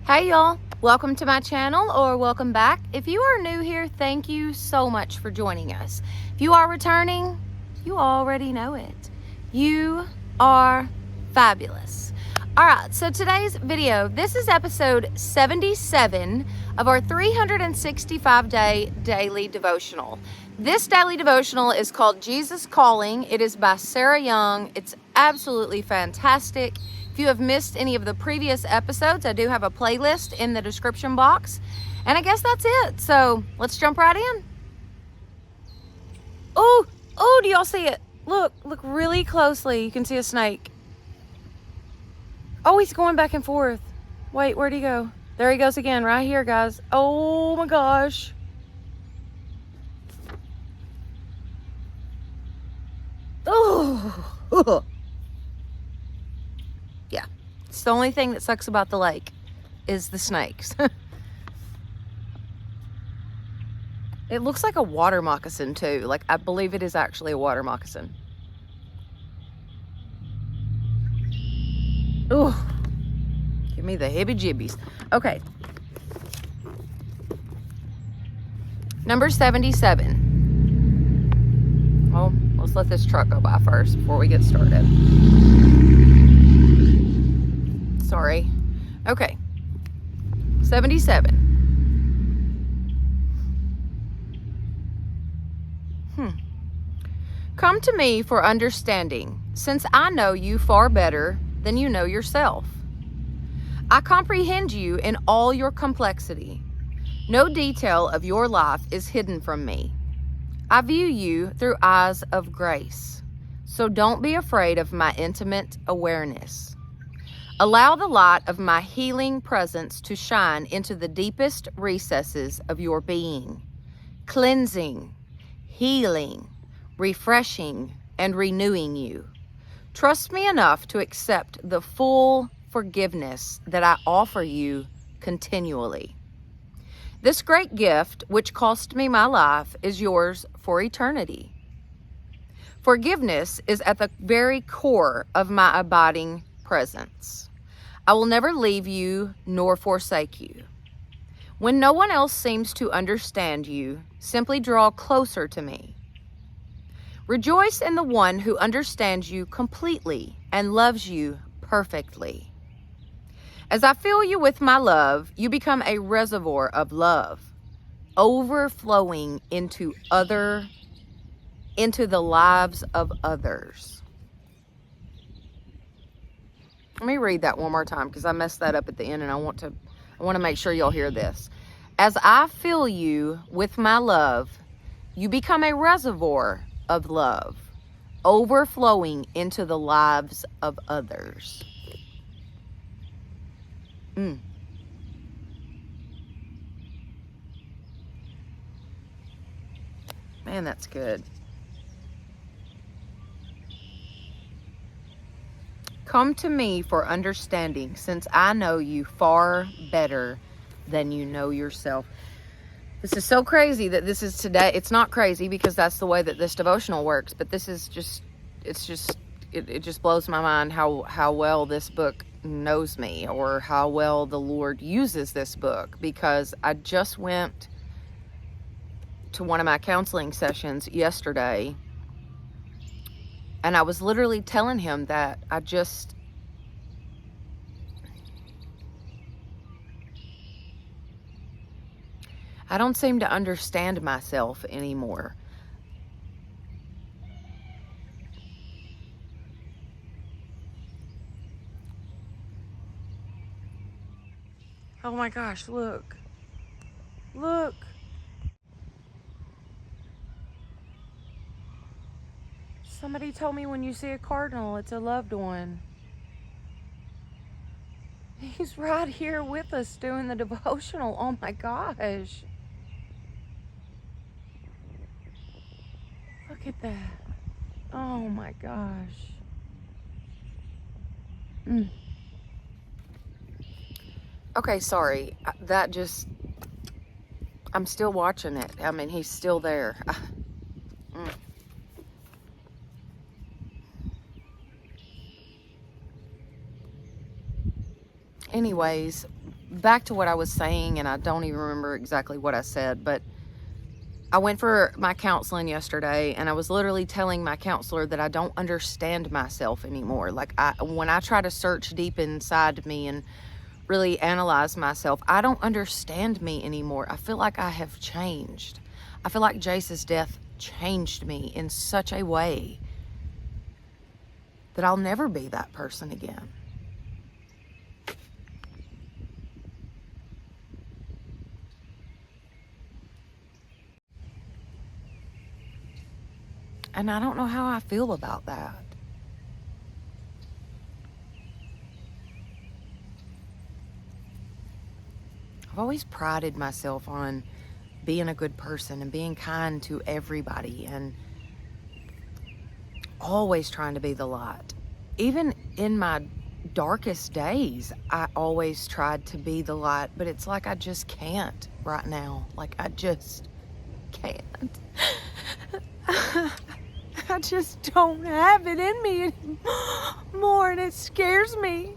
Hey y'all, welcome to my channel or welcome back. If you are new here, thank you so much for joining us. If you are returning, you already know it. You are fabulous. All right, so today's video, this is episode 77 of our 365-day daily devotional. This daily devotional is called Jesus Calling. It is by Sarah Young. It's absolutely fantastic. If you have missed any of the previous episodes, I do have a playlist in the description box. And I guess that's it. So let's jump right in. Oh, do y'all see it? Look really closely. You can see a snake. Oh, he's going back and forth. Wait, where'd he go? There he goes again, right here, guys. Oh my gosh. Oh, yeah. It's the only thing that sucks about the lake is the snakes. It looks like a water moccasin too. Like, I believe it is actually a water moccasin. Oh, give me the hibby-jibbies. Okay. Number 77. Well, let's let this truck go by first before we get started. Sorry. Okay. 77. Come to me for understanding, since I know you far better than you know yourself. I comprehend you in all your complexity. No detail of your life is hidden from me. I view you through eyes of grace, so don't be afraid of my intimate awareness. Allow the light of my healing presence to shine into the deepest recesses of your being, cleansing, healing, refreshing, and renewing you. Trust me enough to accept the full forgiveness that I offer you continually. This great gift, which cost me my life, is yours for eternity. Forgiveness is at the very core of my abiding presence. I will never leave you nor forsake you. When no one else seems to understand you, simply draw closer to me. Rejoice in the one who understands you completely and loves you perfectly. As I fill you with my love, you become a reservoir of love, overflowing into the lives of others. Let me read that one more time because I messed that up at the end and I want to make sure y'all hear this. As I fill you with my love, you become a reservoir of love, overflowing into the lives of others. Man, that's good. Come to me for understanding, since I know you far better than you know yourself. This is so crazy that this is today. It's not crazy because that's the way that this devotional works, but this is it just blows my mind how well this book knows me, or how well the Lord uses this book, because I just went to one of my counseling sessions yesterday and I was literally telling him that I don't seem to understand myself anymore. Oh my gosh, look. Look. Somebody told me when you see a cardinal, it's a loved one. He's right here with us doing the devotional. Oh my gosh. Look at that. Oh my gosh. Okay, sorry. I'm still watching it. I mean, he's still there. Anyways, back to what I was saying, and I don't even remember exactly what I said, but I went for my counseling yesterday, and I was literally telling my counselor that I don't understand myself anymore. Like, when I try to search deep inside me and really analyze myself, I don't understand me anymore. I feel like I have changed. I feel like Jace's death changed me in such a way that I'll never be that person again. And I don't know how I feel about that. I've always prided myself on being a good person and being kind to everybody and always trying to be the light. Even in my darkest days, I always tried to be the light, but it's like I just can't right now. Like, I just can't. I just don't have it in me anymore, and it scares me.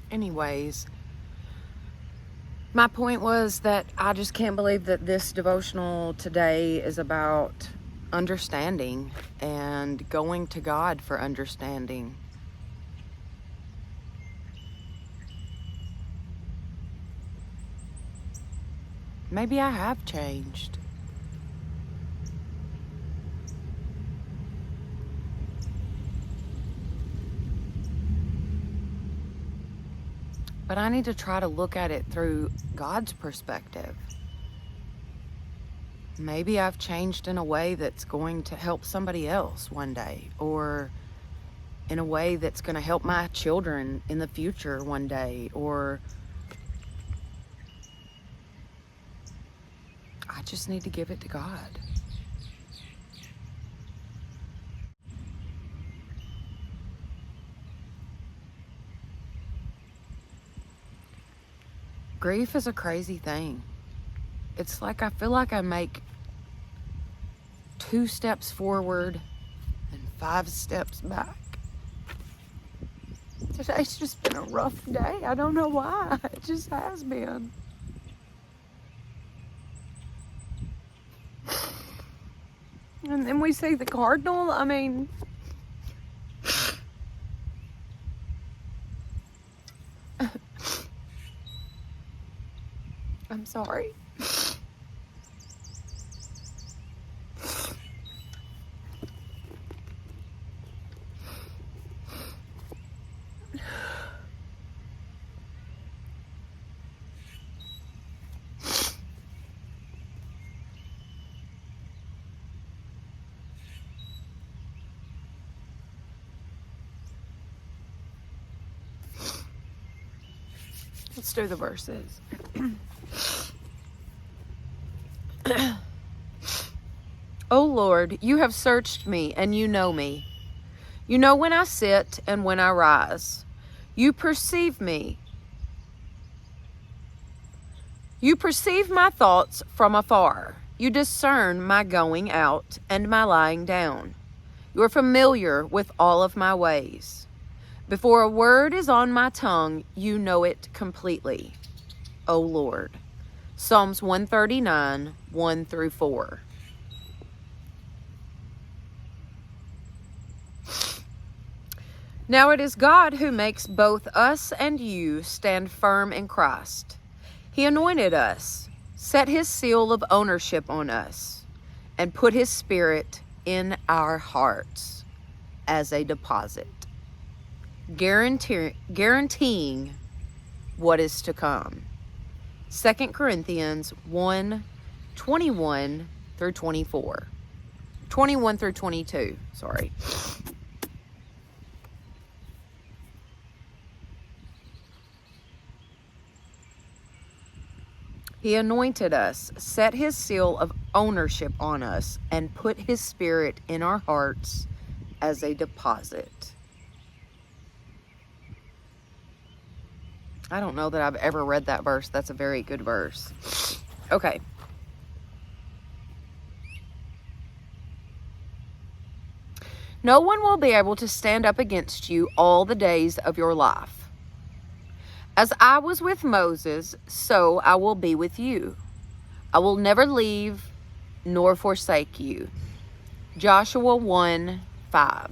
Anyways, my point was that I just can't believe that this devotional today is about understanding and going to God for understanding. Maybe I have changed. But I need to try to look at it through God's perspective. Maybe I've changed in a way that's going to help somebody else one day, or in a way that's going to help my children in the future one day, or I just need to give it to God. Grief is a crazy thing. It's like I feel like I make 2 steps forward and 5 steps back. Today's just been a rough day. I don't know why. It just has been. And then we see the cardinal. I mean, I'm sorry. Let's do the verses. O Lord, you have searched me, and you know me. You know when I sit and when I rise. You perceive me. You perceive my thoughts from afar. You discern my going out and my lying down. You are familiar with all of my ways. Before a word is on my tongue, you know it completely, O Lord. Psalms 139, 1 through 4. Now it is God who makes both us and you stand firm in Christ. He anointed us, set his seal of ownership on us, and put his spirit in our hearts as a deposit, guaranteeing what is to come. 2 Corinthians 1, 21 through 24. 21 through 22, sorry. He anointed us, set his seal of ownership on us, and put his spirit in our hearts as a deposit. I don't know that I've ever read that verse. That's a very good verse. Okay. No one will be able to stand up against you all the days of your life. As I was with Moses, so I will be with you. I will never leave nor forsake you. Joshua 1:5.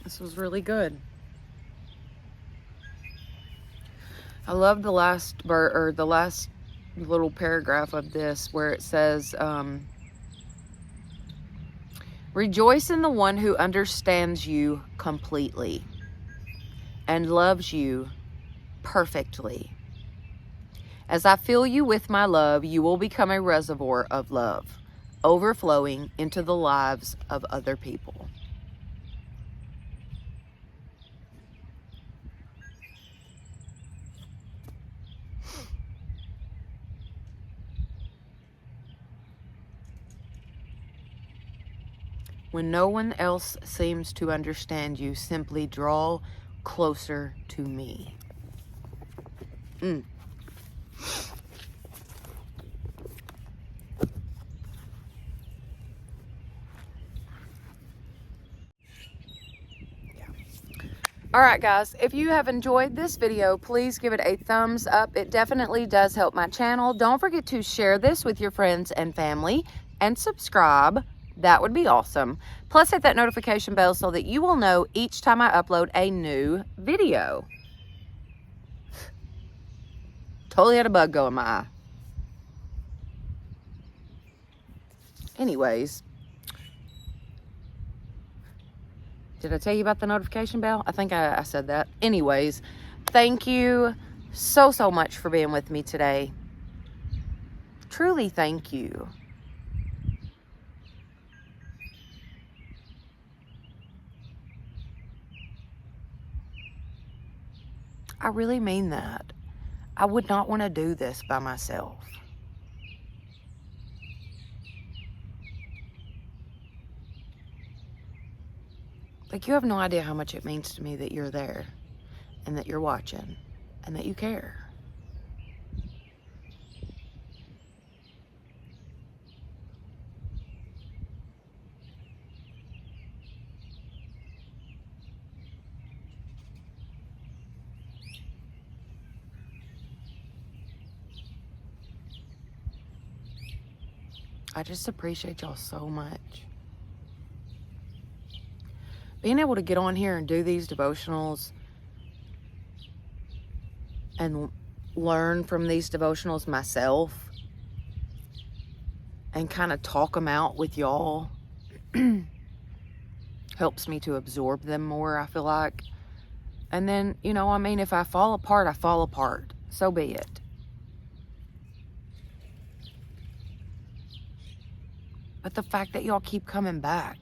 This was really good. I love the last little paragraph of this where it says, rejoice in the one who understands you completely and loves you perfectly. As I fill you with my love, you will become a reservoir of love, overflowing into the lives of other people. When no one else seems to understand you, simply draw closer to me. All right, guys, if you have enjoyed this video, please give it a thumbs up. It definitely does help my channel. Don't forget to share this with your friends and family and subscribe. That would be awesome. Plus, hit that notification bell so that you will know each time I upload a new video. Totally had a bug go in my eye. Anyways. Did I tell you about the notification bell? I think I said that. Anyways, thank you so much for being with me today. Truly, thank you. I really mean that. I would not want to do this by myself. Like, you have no idea how much it means to me that you're there and that you're watching and that you care. I just appreciate y'all so much. Being able to get on here and do these devotionals and learn from these devotionals myself and kind of talk them out with y'all helps me to absorb them more, I feel like. And then, you know, I mean, if I fall apart, I fall apart. So be it. But the fact that y'all keep coming back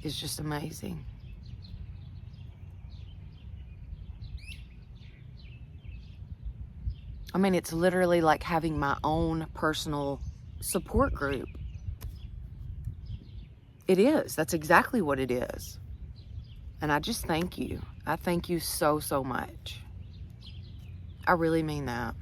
is just amazing. I mean, it's literally like having my own personal support group. It is. That's exactly what it is. And I just thank you. I thank you so much. I really mean that.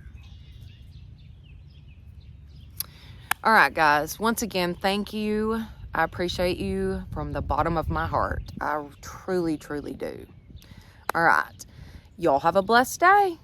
All right, guys. Once again, thank you. I appreciate you from the bottom of my heart. I truly do. All right. Y'all have a blessed day.